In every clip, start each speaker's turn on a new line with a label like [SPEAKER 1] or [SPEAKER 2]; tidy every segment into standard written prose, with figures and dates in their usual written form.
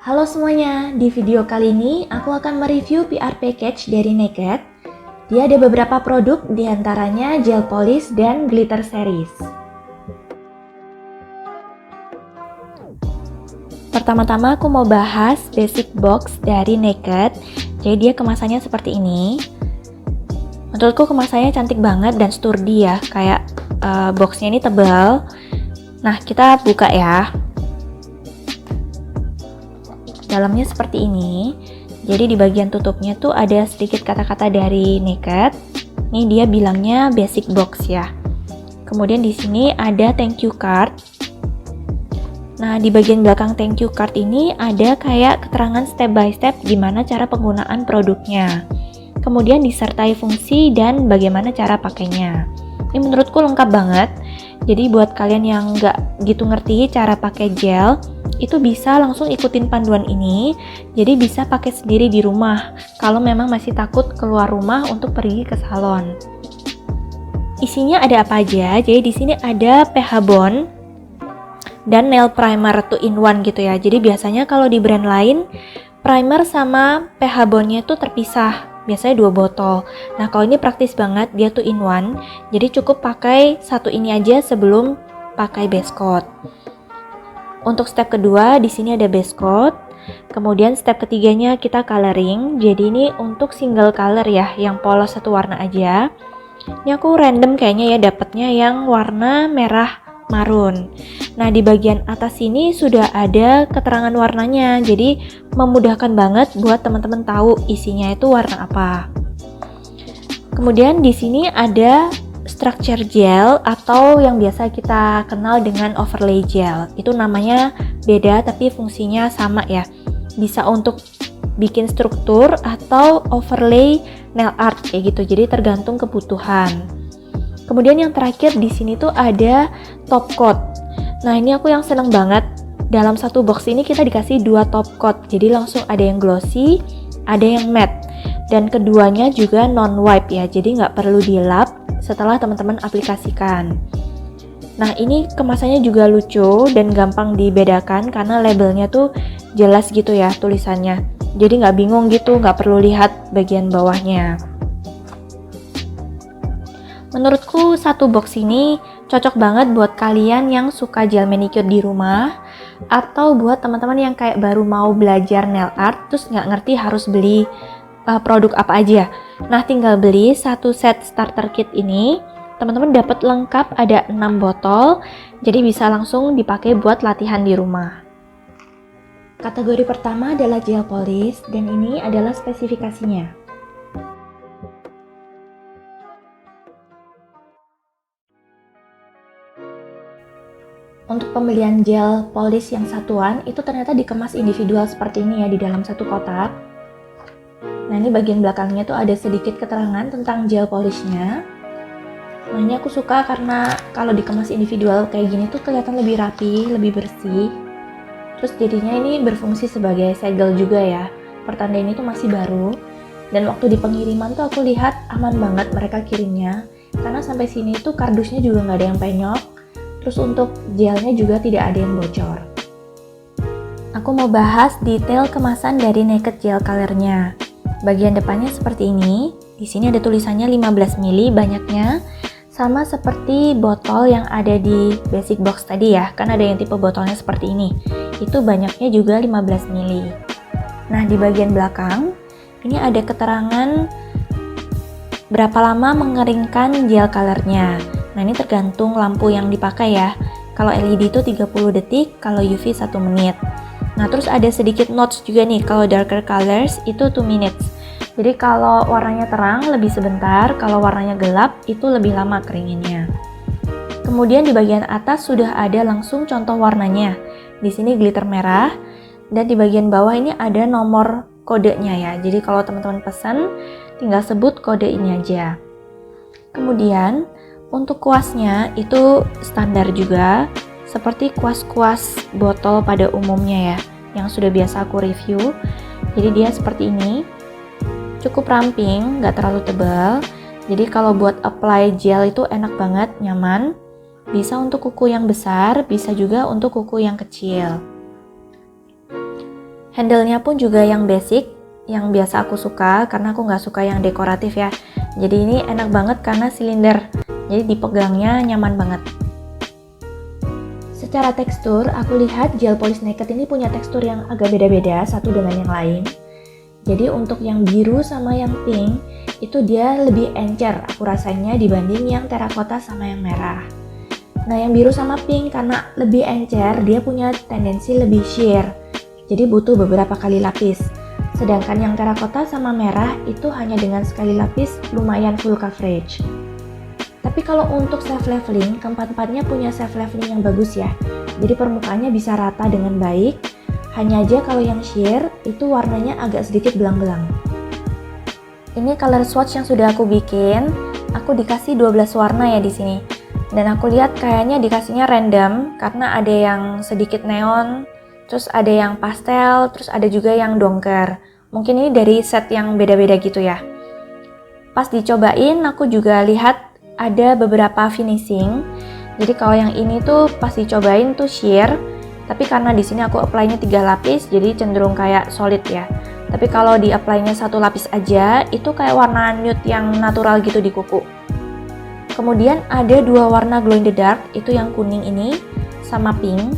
[SPEAKER 1] Halo semuanya, di video kali ini aku akan mereview PR package dari Naked. Dia ada beberapa produk, diantaranya gel polish dan glitter series. Pertama-tama aku mau bahas basic box dari Naked. Jadi dia kemasannya seperti ini. Menurutku kemasannya cantik banget dan sturdy ya, kayak boxnya ini tebal. Nah, kita buka ya. Dalamnya seperti ini. Jadi di bagian tutupnya tuh ada sedikit kata-kata dari Naked. Ini dia bilangnya basic box ya. Kemudian di sini ada thank you card. Nah, di bagian belakang thank you card ini ada kayak keterangan step by step gimana cara penggunaan produknya. Kemudian disertai fungsi dan bagaimana cara pakainya. Ini menurutku lengkap banget. Jadi buat kalian yang nggak gitu ngerti cara pakai gel, itu bisa langsung ikutin panduan ini. Jadi bisa pakai sendiri di rumah kalau memang masih takut keluar rumah untuk pergi ke salon. Isinya ada apa aja? Jadi di sini ada pH bond dan nail primer 2-in-1 gitu ya. Jadi biasanya kalau di brand lain primer sama pH bondnya tuh terpisah. Biasanya 2 botol. Nah, kalau ini praktis banget, dia 2-in-1. Jadi cukup pakai satu ini aja sebelum pakai base coat. Untuk step kedua, di sini ada base coat. Kemudian step ketiganya kita coloring. Jadi ini untuk single color ya, yang polos satu warna aja. Ini aku random kayaknya ya dapatnya yang warna merah marun. Nah, di bagian atas sini sudah ada keterangan warnanya. Jadi memudahkan banget buat teman-teman tahu isinya itu warna apa. Kemudian di sini ada structure gel atau yang biasa kita kenal dengan overlay gel. Itu namanya beda tapi fungsinya sama ya. Bisa untuk bikin struktur atau overlay nail art kayak gitu. Jadi tergantung kebutuhan. Kemudian yang terakhir di sini tuh ada top coat. Nah, ini aku yang seneng banget. Dalam satu box ini kita dikasih 2 top coat. Jadi langsung ada yang glossy, ada yang matte. Dan keduanya juga non-wipe ya. Jadi nggak perlu dilap setelah teman-teman aplikasikan. Nah, ini kemasannya juga lucu dan gampang dibedakan karena labelnya tuh jelas gitu ya tulisannya. Jadi nggak bingung gitu, nggak perlu lihat bagian bawahnya. Menurutku satu box ini cocok banget buat kalian yang suka gel manicure di rumah atau buat teman-teman yang kayak baru mau belajar nail art terus nggak ngerti harus beli produk apa aja. Nah, tinggal beli satu set starter kit ini. Teman-teman dapat lengkap ada 6 botol, jadi bisa langsung dipakai buat latihan di rumah. Kategori pertama adalah gel polish dan ini adalah spesifikasinya. Untuk pembelian gel polish yang satuan itu ternyata dikemas individual seperti ini ya di dalam satu kotak. Nah, ini bagian belakangnya tuh ada sedikit keterangan tentang gel polishnya. Nah, ini aku suka karena kalau dikemas individual kayak gini tuh kelihatan lebih rapi, lebih bersih. Terus jadinya ini berfungsi sebagai segel juga ya. Pertanda ini tuh masih baru. Dan waktu di pengiriman tuh aku lihat aman banget mereka kirimnya. Karena sampai sini tuh kardusnya juga nggak ada yang penyok. Terus untuk gelnya juga tidak ada yang bocor. Aku mau bahas detail kemasan dari Naked Gel Color-nya. Bagian depannya seperti ini. Di sini ada tulisannya 15 ml banyaknya. Sama seperti botol yang ada di basic box tadi ya. Kan ada yang tipe botolnya seperti ini. Itu banyaknya juga 15 ml. Nah, di bagian belakang ini ada keterangan berapa lama mengeringkan gel color-nya. Nah, ini tergantung lampu yang dipakai ya. Kalau LED itu 30 detik, kalau UV 1 menit. Nah, terus ada sedikit notes juga nih. Kalau darker colors itu 2 minutes. Jadi kalau warnanya terang lebih sebentar, kalau warnanya gelap itu lebih lama keringinnya. Kemudian di bagian atas sudah ada langsung contoh warnanya. Di sini glitter merah dan di bagian bawah ini ada nomor kodenya ya. Jadi kalau teman-teman pesan tinggal sebut kode ini aja. Kemudian untuk kuasnya itu standar juga, seperti kuas-kuas botol pada umumnya ya, yang sudah biasa aku review. Jadi dia seperti ini, cukup ramping, nggak terlalu tebal. Jadi kalau buat apply gel itu enak banget, nyaman. Bisa untuk kuku yang besar, bisa juga untuk kuku yang kecil. Handle-nya pun juga yang basic, yang biasa aku suka karena aku nggak suka yang dekoratif ya. Jadi ini enak banget karena silinder, jadi dipegangnya nyaman banget. Secara tekstur, aku lihat gel polish naked ini punya tekstur yang agak beda-beda satu dengan yang lain. Jadi untuk yang biru sama yang pink, itu dia lebih encer aku rasanya dibanding yang terakota sama yang merah. Nah yang biru sama pink karena lebih encer, dia punya tendensi lebih sheer. Jadi butuh beberapa kali lapis. Sedangkan yang terakota sama merah itu hanya dengan sekali lapis lumayan full coverage. Tapi kalau untuk self leveling, keempat-empatnya punya self leveling yang bagus ya. Jadi permukaannya bisa rata dengan baik. Hanya aja kalau yang sheer itu warnanya agak sedikit belang-belang. Ini color swatch yang sudah aku bikin. Aku dikasih 12 warna ya di sini. Dan aku lihat kayaknya dikasihnya random karena ada yang sedikit neon, terus ada yang pastel, terus ada juga yang dongker. Mungkin ini dari set yang beda-beda gitu ya. Pas dicobain aku juga lihat ada beberapa finishing. Jadi kalau yang ini tuh pas dicobain tuh sheer, tapi karena di sini aku apply-nya 3 lapis jadi cenderung kayak solid ya. Tapi kalau di apply-nya 1 lapis aja itu kayak warna nude yang natural gitu di kuku. Kemudian ada 2 warna glow in the dark, itu yang kuning ini sama pink.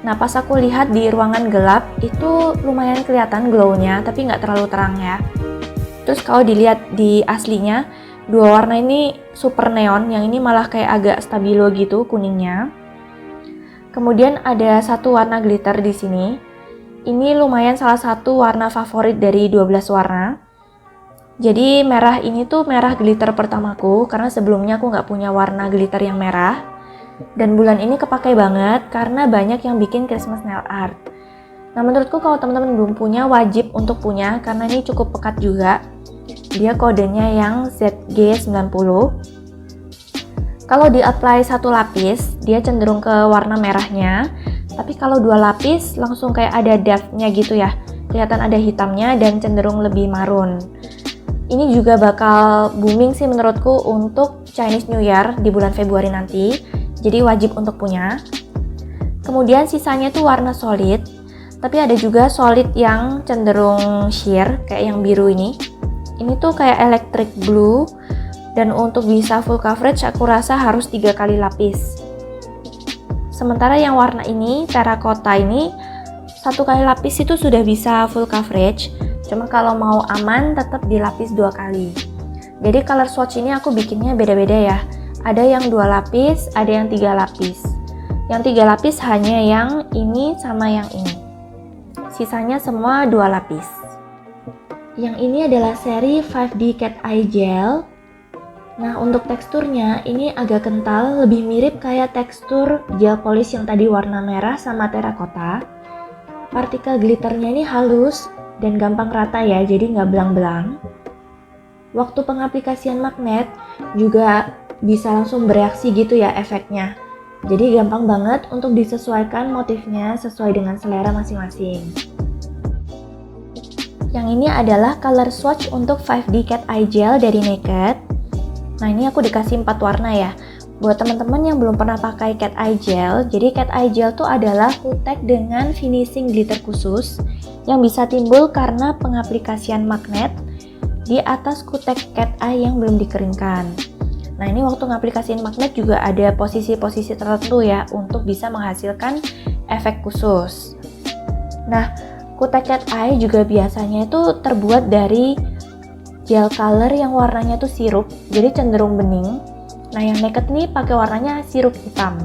[SPEAKER 1] Nah pas aku lihat di ruangan gelap itu lumayan kelihatan glow-nya tapi nggak terlalu terang ya. Terus kalau dilihat di aslinya, 2 warna ini super neon, yang ini malah kayak agak stabilo gitu kuningnya. Kemudian ada 1 warna glitter di sini. Ini lumayan salah satu warna favorit dari 12 warna. Jadi merah ini tuh merah glitter pertamaku karena sebelumnya aku nggak punya warna glitter yang merah. Dan bulan ini kepakai banget karena banyak yang bikin Christmas nail art. Nah menurutku kalau teman-teman belum punya wajib untuk punya karena ini cukup pekat juga. Dia kodenya yang ZG90. Kalau di-apply 1 lapis, dia cenderung ke warna merahnya. Tapi kalau 2 lapis, langsung kayak ada depth-nya gitu ya. Kelihatan ada hitamnya dan cenderung lebih marun. Ini juga bakal booming sih menurutku untuk Chinese New Year di bulan Februari nanti. Jadi wajib untuk punya. Kemudian sisanya tuh warna solid. Tapi ada juga solid yang cenderung sheer, kayak yang biru ini. Ini tuh kayak electric blue. Dan untuk bisa full coverage aku rasa harus 3 kali lapis. Sementara yang warna ini, terakota ini, 1 kali lapis itu sudah bisa full coverage. Cuma kalau mau aman tetap dilapis 2 kali. Jadi color swatch ini aku bikinnya beda-beda ya. Ada yang 2 lapis, ada yang 3 lapis. Yang 3 lapis hanya yang ini sama yang ini. Sisanya semua 2 lapis. Yang ini adalah seri 5D Cat Eye Gel. Nah untuk teksturnya ini agak kental, lebih mirip kayak tekstur gel polish yang tadi warna merah sama terakota. Partikel glitternya ini halus dan gampang rata ya, jadi nggak belang-belang. Waktu pengaplikasian magnet juga bisa langsung bereaksi gitu ya efeknya. Jadi gampang banget untuk disesuaikan motifnya sesuai dengan selera masing-masing. Yang ini adalah color swatch untuk 5D Cat Eye Gel dari Naked. Nah ini aku dikasih 4 warna ya. Buat teman-teman yang belum pernah pakai Cat Eye Gel, jadi Cat Eye Gel itu adalah kutek dengan finishing glitter khusus yang bisa timbul karena pengaplikasian magnet di atas kutek cat eye yang belum dikeringkan. Nah ini waktu ngaplikasiin magnet juga ada posisi-posisi tertentu ya untuk bisa menghasilkan efek khusus. Nah kutek cat eye juga biasanya itu terbuat dari gel color yang warnanya tuh sirup, jadi cenderung bening. Nah yang Naked nih pakai warnanya sirup hitam,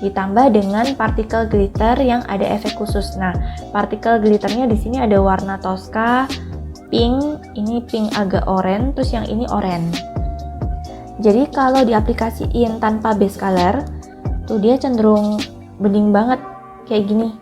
[SPEAKER 1] ditambah dengan partikel glitter yang ada efek khusus. Nah partikel glitternya di sini ada warna Tosca, pink, ini pink agak oranye, terus yang ini oranye. Jadi kalau diaplikasiin tanpa base color, tuh dia cenderung bening banget kayak gini.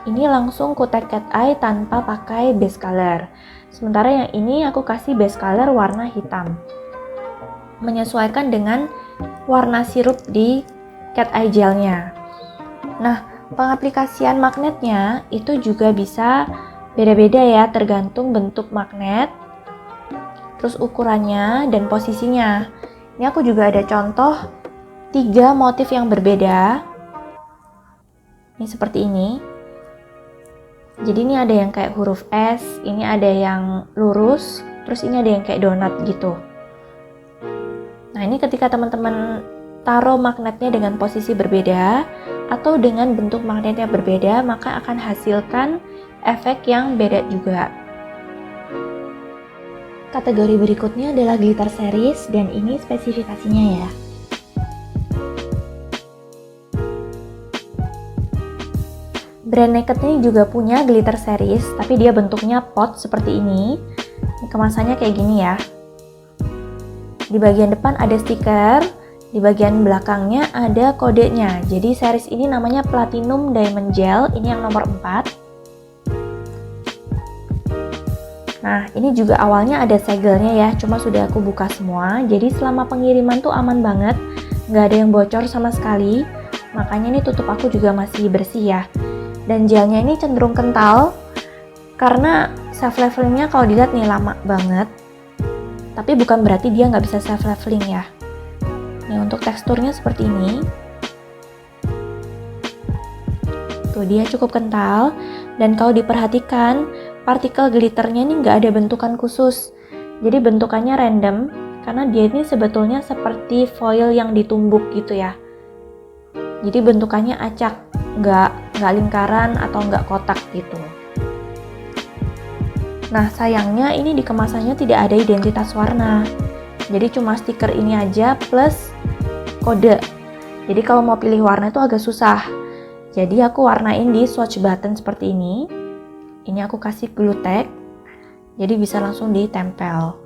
[SPEAKER 1] Ini langsung kutek cat eye tanpa pakai base color. Sementara yang ini aku kasih base color warna hitam, menyesuaikan dengan warna sirup di cat eye gelnya. Nah, pengaplikasian magnetnya itu juga bisa beda-beda ya, tergantung bentuk magnet, terus ukurannya dan posisinya. Ini aku juga ada contoh 3 motif yang berbeda. Ini seperti ini. Jadi ini ada yang kayak huruf S, ini ada yang lurus, terus ini ada yang kayak donat gitu. Nah ini ketika teman-teman taruh magnetnya dengan posisi berbeda atau dengan bentuk magnetnya berbeda, maka akan hasilkan efek yang beda juga. Kategori berikutnya adalah glitter series dan ini spesifikasinya ya. Brand Naked ini juga punya glitter series, tapi dia bentuknya pot seperti ini. Kemasannya kayak gini ya. Di bagian depan ada stiker, di bagian belakangnya ada kodenya. Jadi series ini namanya Platinum Diamond Gel, ini yang nomor 4. Nah, ini juga awalnya ada segelnya ya, cuma sudah aku buka semua. Jadi selama pengiriman tuh aman banget, nggak ada yang bocor sama sekali. Makanya ini tutup aku juga masih bersih ya. Dan gelnya ini cenderung kental, karena self levelingnya kalau dilihat nih lama banget. Tapi bukan berarti dia nggak bisa self leveling ya. Nih untuk teksturnya seperti ini. Tuh dia cukup kental, dan kalau diperhatikan partikel glitternya ini nggak ada bentukan khusus. Jadi bentukannya random, karena dia ini sebetulnya seperti foil yang ditumbuk gitu ya. Jadi bentukannya acak, nggak lingkaran atau nggak kotak gitu. Nah sayangnya ini di kemasannya tidak ada identitas warna. Jadi cuma stiker ini aja plus kode. Jadi kalau mau pilih warna itu agak susah. Jadi aku warnain di swatch button seperti ini. Ini aku kasih glue tag. Jadi bisa langsung ditempel.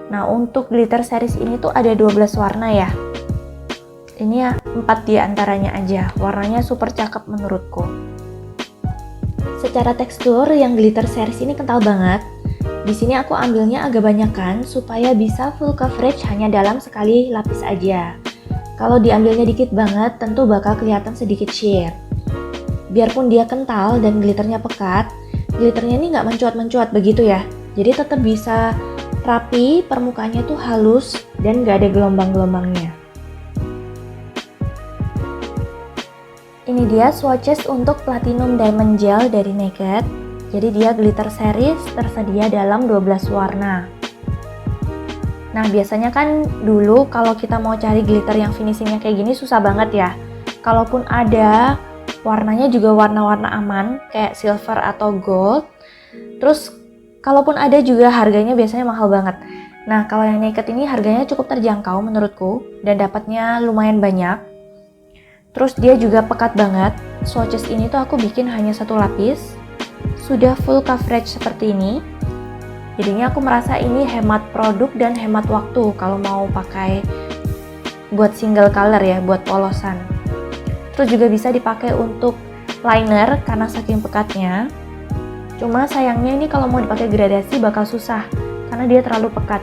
[SPEAKER 1] Nah untuk glitter series ini tuh ada 12 warna ya. Ini ya 4 di antaranya aja. Warnanya super cakep menurutku. Secara tekstur yang glitter series ini kental banget. Di sini aku ambilnya agak banyakan supaya bisa full coverage hanya dalam sekali lapis aja. Kalau diambilnya dikit banget, tentu bakal kelihatan sedikit sheer. Biarpun dia kental dan glitternya pekat, glitternya ini nggak mencuat-mencuat begitu ya. Jadi tetap bisa rapi, permukaannya tuh halus dan nggak ada gelombang-gelombangnya. Ini dia swatches untuk Platinum Diamond Gel dari Naked. Jadi dia glitter series tersedia dalam 12 warna. Nah biasanya kan dulu kalau kita mau cari glitter yang finishingnya kayak gini susah banget ya. Kalaupun ada, warnanya juga warna-warna aman kayak silver atau gold. Terus kalaupun ada juga harganya biasanya mahal banget. Nah kalau yang Naked ini harganya cukup terjangkau menurutku dan dapatnya lumayan banyak. Terus dia juga pekat banget. Swatches ini tuh aku bikin hanya 1 lapis. Sudah full coverage seperti ini. Jadinya aku merasa ini hemat produk dan hemat waktu kalau mau pakai buat single color ya, buat polosan. Terus juga bisa dipakai untuk liner karena saking pekatnya. Cuma sayangnya ini kalau mau dipakai gradasi bakal susah karena dia terlalu pekat.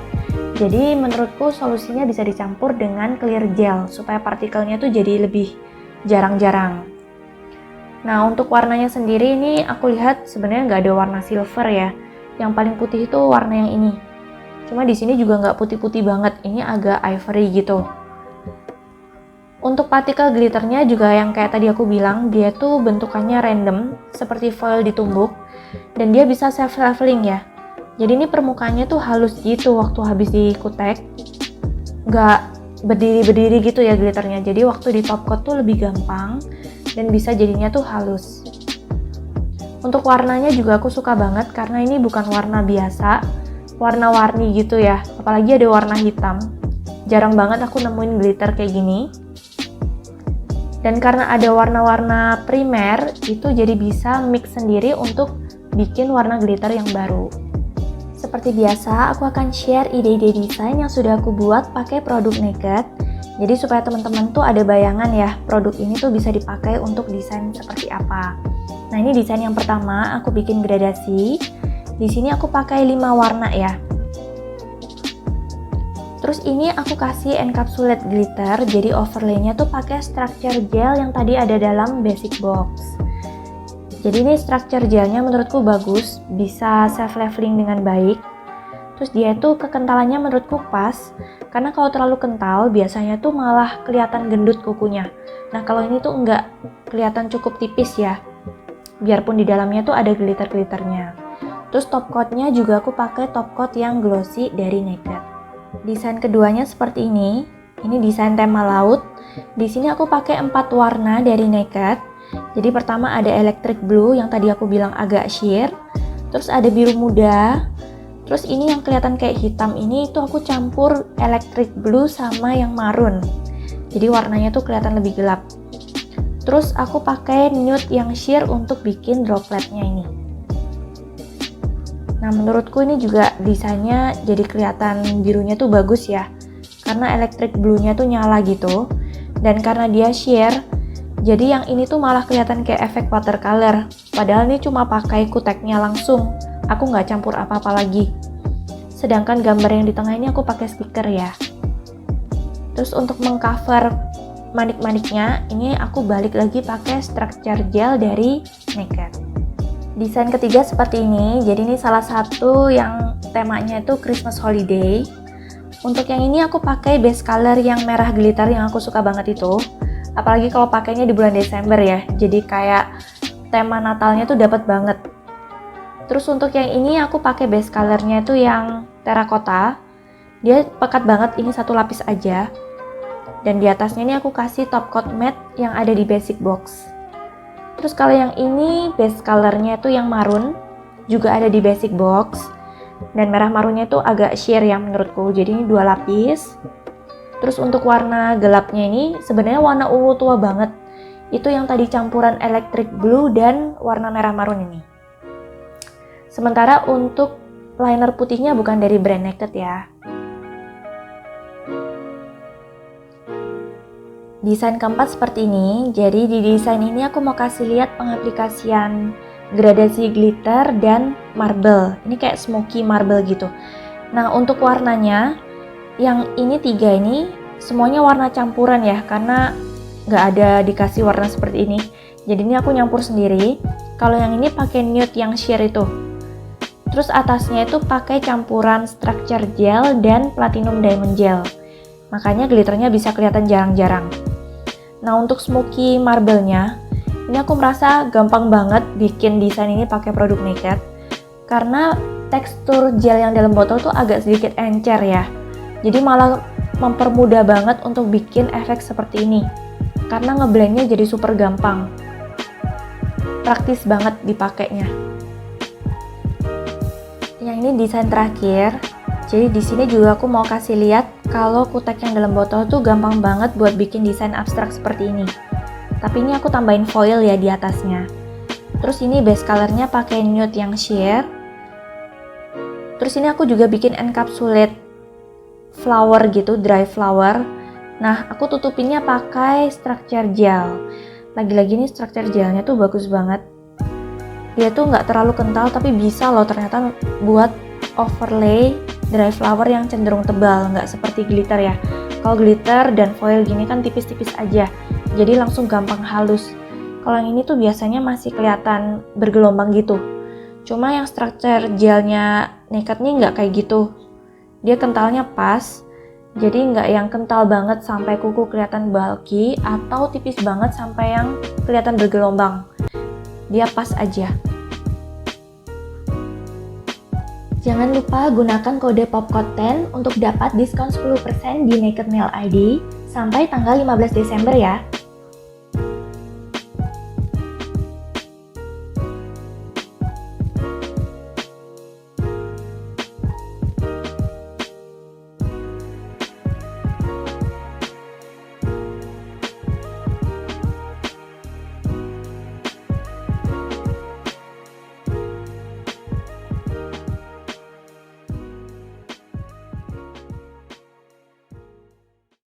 [SPEAKER 1] Jadi menurutku solusinya bisa dicampur dengan clear gel supaya partikelnya tuh jadi lebih jarang-jarang. Nah untuk warnanya sendiri ini aku lihat sebenarnya nggak ada warna silver ya. Yang paling putih itu warna yang ini. Cuma di sini juga nggak putih-putih banget. Ini agak ivory gitu. Untuk partikel glitternya juga yang kayak tadi aku bilang, dia tuh bentukannya random seperti foil ditumbuk dan dia bisa self leveling ya. Jadi ini permukaannya tuh halus gitu waktu habis dikutek. Nggak berdiri-berdiri gitu ya glitternya. Jadi waktu di top coat tuh lebih gampang dan bisa jadinya tuh halus. Untuk warnanya juga aku suka banget karena ini bukan warna biasa, warna-warni gitu ya. Apalagi ada warna hitam. Jarang banget aku nemuin glitter kayak gini. Dan karena ada warna-warna primer, itu jadi bisa mix sendiri untuk bikin warna glitter yang baru. Seperti biasa, aku akan share ide-ide desain yang sudah aku buat pakai produk Naked. Jadi supaya teman-teman tuh ada bayangan ya, produk ini tuh bisa dipakai untuk desain seperti apa. Nah ini desain yang pertama, aku bikin gradasi. Di sini aku pakai 5 warna ya. Terus ini aku kasih encapsulate glitter, jadi overlaynya tuh pakai structure gel yang tadi ada dalam basic box. Jadi ini structure gelnya menurutku bagus, bisa self leveling dengan baik. Terus dia tuh kekentalannya menurutku pas, karena kalau terlalu kental biasanya tuh malah kelihatan gendut kukunya. Nah kalau ini tuh enggak, kelihatan cukup tipis ya. biarpun di dalamnya tuh ada glitter-glitternya. Terus top coatnya juga aku pakai top coat yang glossy dari Naked. Desain keduanya seperti ini desain tema laut. Di sini aku pakai 4 warna dari Naked. Jadi pertama ada electric blue yang tadi aku bilang agak sheer, terus ada biru muda, terus ini yang kelihatan kayak hitam ini itu aku campur electric blue sama yang maroon. Jadi warnanya tuh kelihatan lebih gelap. Terus aku pakai nude yang sheer untuk bikin dropletnya ini. Nah, menurutku ini juga desainnya jadi kelihatan birunya tuh bagus ya. Karena electric blue-nya tuh nyala gitu. Dan karena dia sheer, jadi yang ini tuh malah kelihatan kayak efek watercolor. Padahal ini cuma pakai kuteknya langsung. Aku nggak campur apa-apa lagi. Sedangkan gambar yang di tengah ini aku pakai stiker ya. Terus untuk mengcover manik-maniknya, ini aku balik lagi pakai structure gel dari Naked. Desain ketiga seperti ini, jadi ini salah satu yang temanya itu Christmas Holiday. Untuk yang ini aku pakai base color yang merah glitter yang aku suka banget itu. Apalagi kalau pakainya di bulan Desember ya, jadi kayak tema Natalnya tuh dapat banget. Terus untuk yang ini aku pakai base colornya itu yang terracotta. Dia pekat banget, ini satu lapis aja. Dan di atasnya ini aku kasih top coat matte yang ada di basic box. Terus kalau yang ini base colornya itu yang maroon, juga ada di basic box. Dan merah marunnya itu agak sheer ya menurutku, jadi ini 2 lapis. Terus untuk warna gelapnya ini sebenarnya warna ungu tua banget. Itu yang tadi campuran electric blue dan warna merah marun ini. Sementara untuk liner putihnya bukan dari brand Naked ya. Desain keempat seperti ini, jadi di desain ini aku mau kasih lihat pengaplikasian gradasi glitter dan marble. Ini kayak smoky marble gitu. Nah untuk warnanya, yang ini 3 ini semuanya warna campuran ya, karena nggak ada dikasih warna seperti ini. Jadi ini aku nyampur sendiri. Kalau yang ini pakai nude yang sheer itu. Terus atasnya itu pakai campuran structure gel dan platinum diamond gel. Makanya glitternya bisa kelihatan jarang-jarang. Nah untuk smoky marble-nya, ini aku merasa gampang banget bikin desain ini pakai produk Naked. Karena tekstur gel yang dalam botol tuh agak sedikit encer ya. Jadi malah mempermudah banget untuk bikin efek seperti ini. Karena ngeblendnya jadi super gampang. Praktis banget dipakainya. Yang ini desain terakhir. Jadi di sini juga aku mau kasih lihat kalau kutek yang dalam botol tuh gampang banget buat bikin desain abstrak seperti ini. Tapi ini aku tambahin foil ya di atasnya. Terus ini base colornya pakai nude yang sheer. Terus ini aku juga bikin encapsulate flower gitu, dry flower. Nah, aku tutupinnya pakai structure gel. Lagi-lagi nih structure gelnya tuh bagus banget. Dia tuh nggak terlalu kental tapi bisa loh ternyata buat overlay dry flower yang cenderung tebal, nggak seperti glitter ya. Kalau glitter dan foil gini kan tipis-tipis aja, jadi langsung gampang halus. Kalau yang ini tuh biasanya masih kelihatan bergelombang gitu. Cuma yang structure gelnya Naked nih nggak kayak gitu. Dia kentalnya pas, jadi nggak yang kental banget sampai kuku kelihatan bulky atau tipis banget sampai yang kelihatan bergelombang. Dia pas aja. Jangan lupa gunakan kode POPCOT10 untuk dapat diskon 10% di Naked Nail ID sampai tanggal 15 Desember ya.